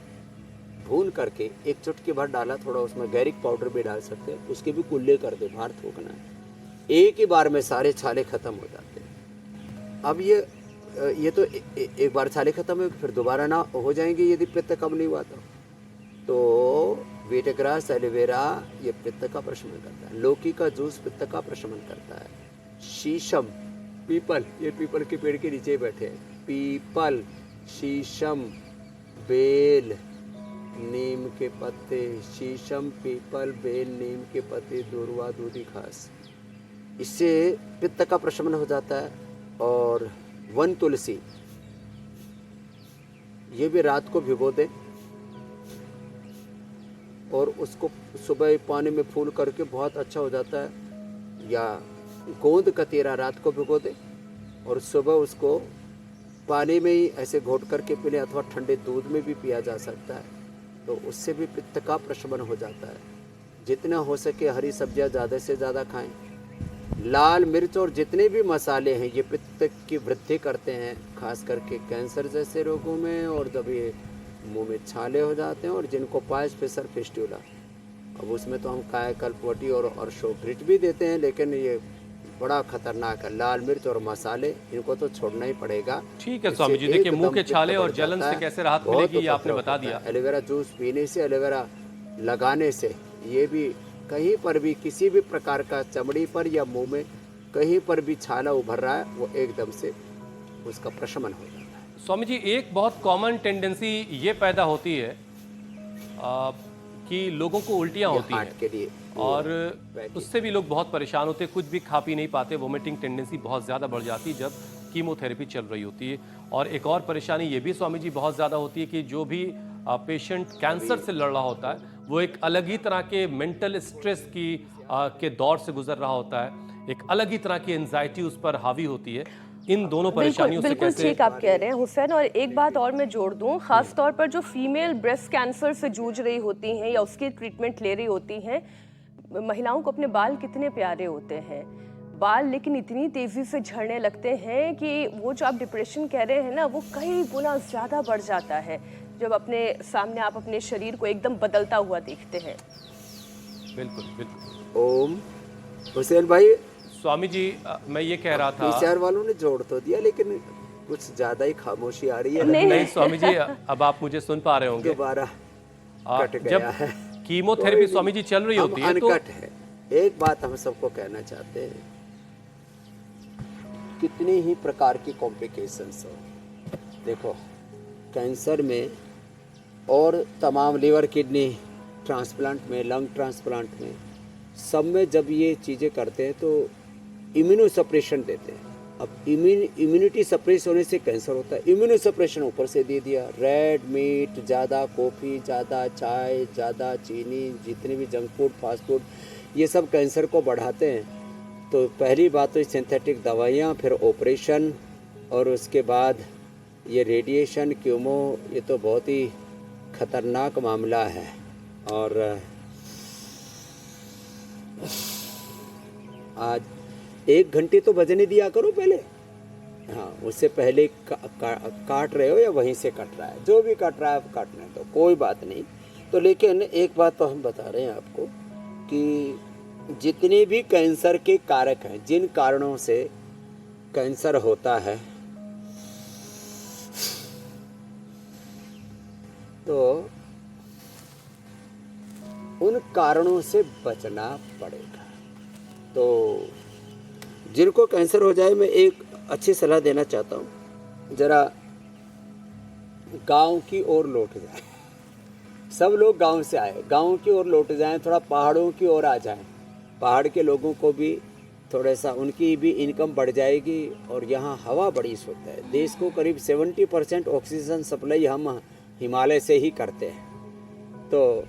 भून करके 1 चुटकी भर डाला, थोड़ा उसमें गैरिक पाउडर भी डाल सकते हैं, उसके भी कुल्ले कर दे, बाहर थूकना है। एक ही बार में सारे छाले ख़त्म हो जाते हैं। अब ये तो एक बार छाले ख़त्म है, फिर दोबारा ना हो जाएंगे यदि पित्त कम नहीं हुआ तो वीटग्रास एलोवेरा ये पित्त का प्रशमन करता है। लौकी का जूस पित्त का प्रशमन करता है। शीशम, पीपल, ये पीपल के पेड़ के नीचे बैठे हैं, पीपल, शीशम, बेल, नीम के पत्ते, शीशम, पीपल, बेल, नीम के पत्ते, दूर्वा, दूधी घास, इससे पित्त का प्रशमन हो जाता है। और वन तुलसी, ये भी रात को भिगो दें और उसको सुबह पानी में फूल करके बहुत अच्छा हो जाता है। या गोंद कतीरा रात को भिगो दें और सुबह उसको पानी में ही ऐसे घोट करके पी लें, अथवा ठंडे दूध में भी पिया जा सकता है, तो उससे भी पित्त का प्रशमन हो जाता है। जितना हो सके हरी सब्जियां ज़्यादा से ज़्यादा खाएं। लाल मिर्च और जितने भी मसाले हैं ये पित्त की वृद्धि करते हैं, खास करके कैंसर जैसे रोगों में, और जब ये मुंह में छाले हो जाते हैं और जिनको पाइल्स, फिशर, फिस्टुला, अब उसमें तो हम कायाकल्प वटी और शोग्रिट भी देते हैं, लेकिन ये बड़ा खतरनाक है। लाल मिर्च और मसाले इनको तो छोड़ना ही पड़ेगा।
ठीक है स्वामी जी, देखिए मुंह के छाले और जलन से कैसे राहत मिलेगी ये आपने बता दिया।
एलोवेरा जूस पीने से, एलोवेरा लगाने से, ये भी कहीं पर भी किसी भी प्रकार का चमड़ी पर या मुंह में कहीं पर भी छाला उभर रहा है, वो एकदम से उसका प्रशमन हो जाता है।
स्वामी जी, एक बहुत कॉमन टेंडेंसी ये पैदा होती है कि लोगों को उल्टियाँ होती
हार्ट
हैं
के लिए
और उससे भी लोग बहुत परेशान होते हैं, कुछ भी खा पी नहीं पाते, वोमिटिंग टेंडेंसी बहुत ज़्यादा बढ़ जाती है जब कीमोथेरेपी चल रही होती है। और एक और परेशानी ये भी स्वामी जी बहुत ज़्यादा होती है कि जो भी पेशेंट कैंसर से लड़ रहा होता है वो एक अलग ही तरह के मेंटल स्ट्रेस के दौर से गुजर रहा होता है, एक अलग ही तरह की एंजाइटी उस पर हावी होती है। इन दोनों परेशानियों से
बिल्कुल
कैसे
ठीक आप कह रहे हैं हुसैन। और एक बात और मैं जोड़ दूं, खास तौर पर जो फीमेल ब्रेस्ट कैंसर से जूझ रही होती हैं या उसकी ट्रीटमेंट ले रही होती हैं, महिलाओं को अपने बाल कितने प्यारे होते हैं, बाल लेकिन इतनी तेजी से झड़ने लगते हैं कि वो जो आप डिप्रेशन कह रहे हैं ना, वो कई गुना ज्यादा बढ़ जाता है जब अपने सामने आप अपने शरीर को एकदम बदलता हुआ देखते हैं।
बिल्कुल बिल्कुल।
ओम हुसैन भाई,
स्वामी जी मैं ये कह रहा था,
पीसीआर वालों ने जोड़ तो दिया लेकिन कुछ ज्यादा ही खामोशी आ रही है।
नहीं स्वामी जी, अब आप मुझे सुन पा रहे होंगे।
दोबारा कट
जब
गया है।
कीमोथेरेपी स्वामी जी चल रही होती है तो
अनकट है। एक बात हम सबको कहना चाहते हैं, कितनी ही प्रकार की कॉम्प्लिकेशंस हो, देखो कैंसर में और तमाम लिवर किडनी ट्रांसप्लांट में, लंग ट्रांसप्लांट में, सब में जब ये चीज़ें करते हैं तो इम्यूनो सप्रेशन देते हैं। अब इम्यूनिटी सप्रेस होने से कैंसर होता है। इम्यूनो सप्रेशन ऊपर से दे दिया, रेड मीट, ज़्यादा कॉफ़ी, ज़्यादा चाय, ज़्यादा चीनी, जितने भी जंक फूड, फास्ट फूड, ये सब कैंसर को बढ़ाते हैं। तो पहली बात तो सिंथेटिक दवाइयाँ, फिर ऑपरेशन, और उसके बाद ये रेडिएशन, कीमो, ये तो बहुत ही खतरनाक मामला है। और आज 1 घंटे तो बजने दिया करो पहले। हाँ, उससे पहले काट रहे हो या वहीं से कट रहा है, जो भी कट रहा है आप काटने दो, कोई बात नहीं। तो लेकिन एक बात तो हम बता रहे हैं आपको कि जितने भी कैंसर के कारक हैं, जिन कारणों से कैंसर होता है, तो उन कारणों से बचना पड़ेगा। तो जिनको कैंसर हो जाए, मैं एक अच्छी सलाह देना चाहता हूँ, ज़रा गांव की ओर लौट जाए। सब लोग गांव से आए, गांव की ओर लौट जाएं, थोड़ा पहाड़ों की ओर आ जाएं। पहाड़ के लोगों को भी थोड़ा सा, उनकी भी इनकम बढ़ जाएगी। और यहाँ हवा बड़ी शुद्ध है। देश को करीब 70% ऑक्सीजन सप्लाई हम हिमालय से ही करते हैं। तो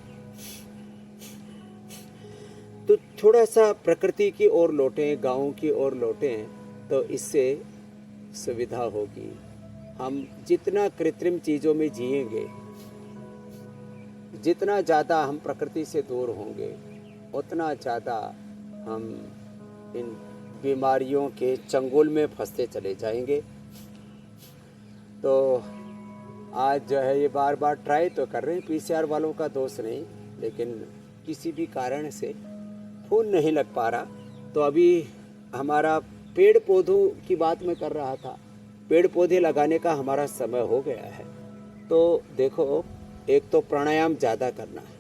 थोड़ा सा प्रकृति की ओर लौटें, गाँव की ओर लौटें, तो इससे सुविधा होगी। हम जितना कृत्रिम चीज़ों में जिएंगे, जितना ज़्यादा हम प्रकृति से दूर होंगे, उतना ज़्यादा हम इन बीमारियों के चंगुल में फंसते चले जाएंगे। तो आज जो है ये बार बार ट्राई तो कर रहे हैं, पीसीआर वालों का दोष नहीं, लेकिन किसी भी कारण से खून नहीं लग पा रहा। तो अभी हमारा पेड़ पौधों की बात मैं कर रहा था, पेड़ पौधे लगाने का हमारा समय हो गया है। तो देखो, एक तो प्राणायाम ज़्यादा करना है,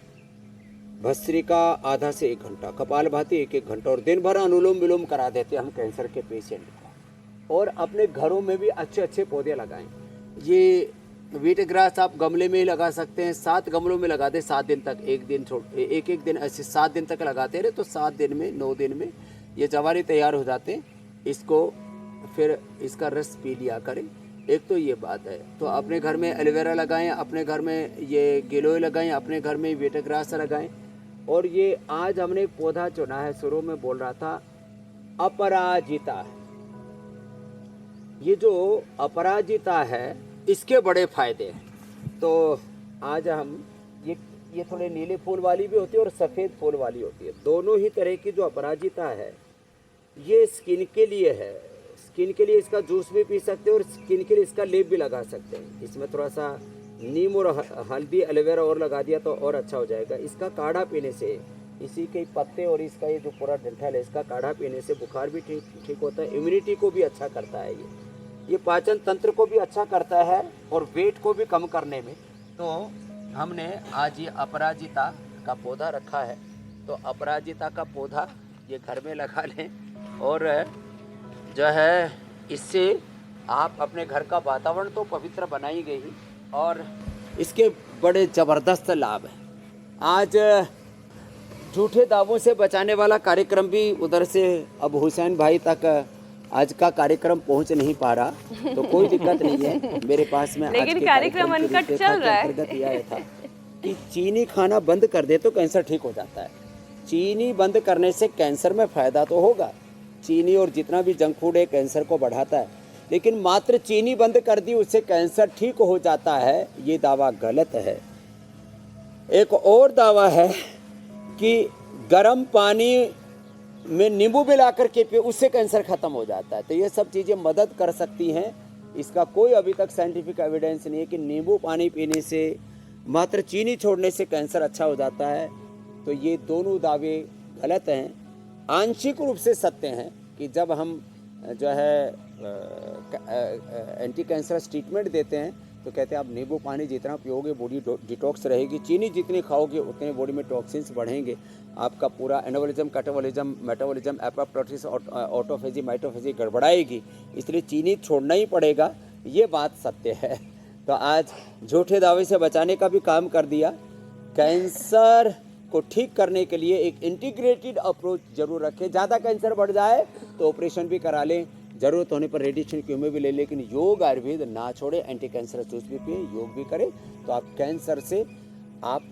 भस्त्रिका आधा से 1 घंटा, कपालभाति 1-1 घंटा, और दिन भर अनुलोम विलोम करा देते हैं हम कैंसर के पेशेंट को। और अपने घरों में भी अच्छे अच्छे पौधे लगाएं। ये वीट ग्रास आप गमले में ही लगा सकते हैं, 7 गमलों में लगा दें 7 दिन तक, एक एक दिन ऐसे 7 दिन तक लगाते रहे तो 7 दिन में, 9 दिन में ये जवारे तैयार हो जाते हैं। इसको फिर इसका रस पी लिया करें। एक तो ये बात है। तो अपने घर में एलोवेरा लगाएं, अपने घर में ये गिलोय लगाएं, अपने घर में वीट ग्रास लगाएं। और ये आज हमने एक पौधा चुना है, शुरू में बोल रहा था, अपराजिता। ये जो अपराजिता है, इसके बड़े फायदे हैं। तो आज हम ये थोड़े नीले फूल वाली भी होती है और सफ़ेद फूल वाली होती है। दोनों ही तरह की जो अपराजिता है, ये स्किन के लिए है। स्किन के लिए इसका जूस भी पी सकते हैं और स्किन के लिए इसका लेप भी लगा सकते हैं। इसमें थोड़ा सा नीम और हल्दी, एलोवेरा और लगा दिया तो और अच्छा हो जाएगा। इसका काढ़ा पीने से इसी के पत्ते और इसका ये जो पूरा डंठल है, इसका काढ़ा पीने से बुखार भी ठीक होता है, इम्यूनिटी को भी अच्छा करता है ये पाचन तंत्र को भी अच्छा करता है और वेट को भी कम करने में। तो हमने आज ये अपराजिता का पौधा रखा है, तो अपराजिता का पौधा ये घर में लगा लें और जो है इससे आप अपने घर का वातावरण तो पवित्र बनाएंगे ही, और इसके बड़े ज़बरदस्त लाभ हैं। आज झूठे दावों से बचाने वाला कार्यक्रम भी उधर से अब हुसैन भाई तक आज का कार्यक्रम पहुंच नहीं पा रहा, तो कोई दिक्कत नहीं है मेरे पास में।
लेकिन
आज के
कार्यक्रम अनकट चल रहा है।
अंतर्गत यह था कि चीनी खाना बंद कर दे तो कैंसर ठीक हो जाता है। चीनी बंद करने से कैंसर में फ़ायदा तो होगा, चीनी और जितना भी जंक फूड है कैंसर को बढ़ाता है, लेकिन मात्र चीनी बंद कर दी उससे कैंसर ठीक हो जाता है, ये दावा गलत है। एक और दावा है कि गर्म पानी में नींबू मिलाकर के पिए, उससे कैंसर खत्म हो जाता है। तो ये सब चीज़ें मदद कर सकती हैं, इसका कोई अभी तक साइंटिफिक एविडेंस नहीं है कि नींबू पानी पीने से, मात्र चीनी छोड़ने से कैंसर अच्छा हो जाता है। तो ये दोनों दावे गलत हैं। आंशिक रूप से सत्य हैं कि जब हम जो है एंटी कैंसरस ट्रीटमेंट देते हैं तो कहते हैं आप नींबू पानी जितना पियोगे बॉडी डिटॉक्स रहेगी, चीनी जितनी खाओगे उतने बॉडी में टॉक्सिन्स बढ़ेंगे, आपका पूरा anabolism, catabolism, metabolism, apoptosis, autophagy, mitophagy गड़बड़ाएगी, इसलिए चीनी छोड़ना ही पड़ेगा। ये बात सत्य है। तो आज झूठे दावे से बचाने का भी काम कर दिया। कैंसर को ठीक करने के लिए एक इंटीग्रेटेड अप्रोच जरूर रखें। ज़्यादा कैंसर बढ़ जाए तो ऑपरेशन भी करा लें, ज़रूरत होने पर रेडिएशन कीमो भी ले, लेकिन योग आयुर्वेद ना छोड़े, एंटी कैंसर जूस भी पिए, योग भी करें, तो आप कैंसर से आप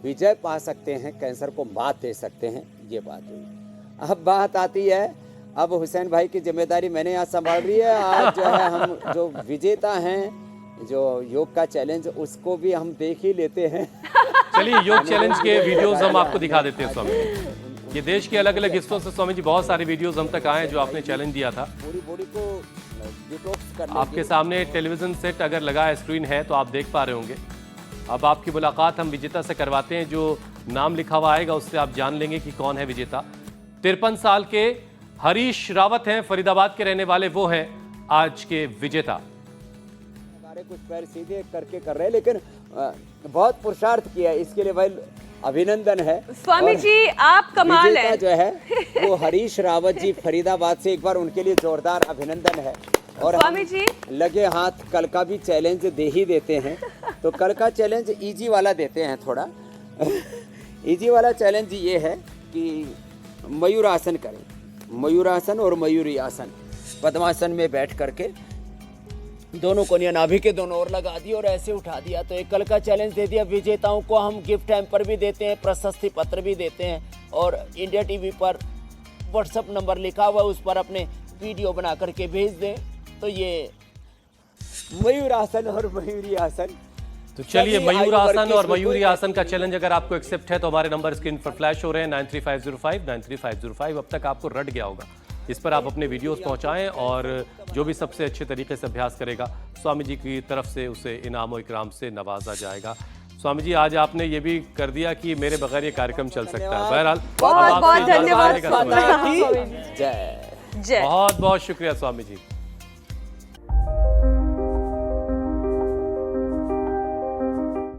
विजय पा सकते हैं, कैंसर को मात दे सकते हैं। ये बात हुई। अब बात आती है, अब हुसैन भाई की जिम्मेदारी मैंने यहाँ संभाल रही है। आज जो है हम जो विजेता हैं जो योग का चैलेंज, उसको भी हम देख ही लेते हैं।
चलिए योग चैलेंज के वीडियोस हम आपको दिखा देते हैं स्वामी जी। ये देश के अलग अलग हिस्सों से स्वामी जी बहुत सारे वीडियोस हम तक आए जो आपने चैलेंज दिया था।
पूरी बॉडी को डिटॉक्स करने
आपके सामने टेलीविजन सेट अगर लगा है, स्क्रीन है तो आप देख पा रहे होंगे। अब आपकी मुलाकात हम विजेता से करवाते हैं, जो नाम लिखा हुआ आएगा उससे आप जान लेंगे कि कौन है विजेता। 53 साल के हरीश रावत हैं, फरीदाबाद के रहने वाले, वो हैं आज के विजेता।
कुछ पैर सीधे करके कर रहे हैं, लेकिन बहुत पुरुषार्थ किया, इसके लिए भाई अभिनंदन है।
स्वामी जी आप कमाल है।
जो है वो हरीश रावत जी फरीदाबाद से, एक बार उनके लिए जोरदार अभिनंदन है। और
स्वामी जी
लगे हाथ कल का भी चैलेंज दे ही देते हैं, तो कल का चैलेंज इजी वाला देते हैं थोड़ा। इजी वाला चैलेंज ये है कि मयूरासन करें, मयूरासन और मयूरी आसन, पद्मासन में बैठ करके दोनों कोनियां नाभि के दोनों ओर लगा दी और ऐसे उठा दिया। तो एक कल का चैलेंज दे दिया। विजेताओं को हम गिफ्ट हैम्पर भी देते हैं, प्रशस्ति पत्र भी देते हैं, और इंडिया टीवी पर व्हाट्सएप नंबर लिखा हुआ, उस पर अपने वीडियो बना करके भेज दें। तो ये मयूरासन और मयूरी आसन।
तो चलिए मयूर आसन और मयूरी आसन का चैलेंज अगर आपको एक्सेप्ट है तो हमारे नंबर स्क्रीन पर फ्लैश हो रहे हैं 93505 93505। अब तक आपको रट गया होगा, इस पर आप अपने वीडियोस पहुंचाएं और जो भी सबसे अच्छे तरीके से अभ्यास करेगा स्वामी जी की तरफ से उसे इनाम और इकराम से नवाजा जाएगा। स्वामी जी आज आपने ये भी कर दिया कि मेरे बगैर ये कार्यक्रम चल सकता है। बहरहाल
बहुत बहुत धन्यवाद।
जय
जय
बहुत बहुत शुक्रिया स्वामी जी।